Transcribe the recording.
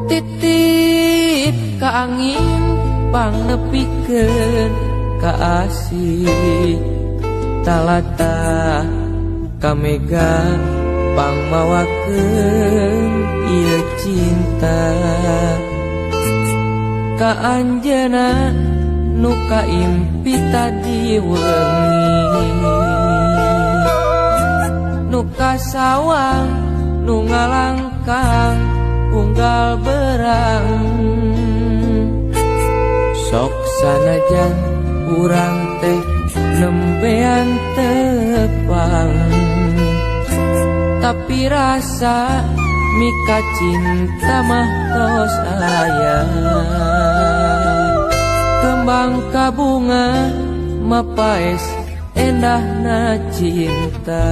titip ka angin pangnepikeun ka asih talata kamega pangmawakeun ieu cinta ka anjeunna nu kaimpi tadi wengi nu kasawang nu ngalangkang unggal berang sok sanajan urang teh nembean tepang tapi rasa mika cinta mah tos aya kembang kabunga mapaes endahna cinta.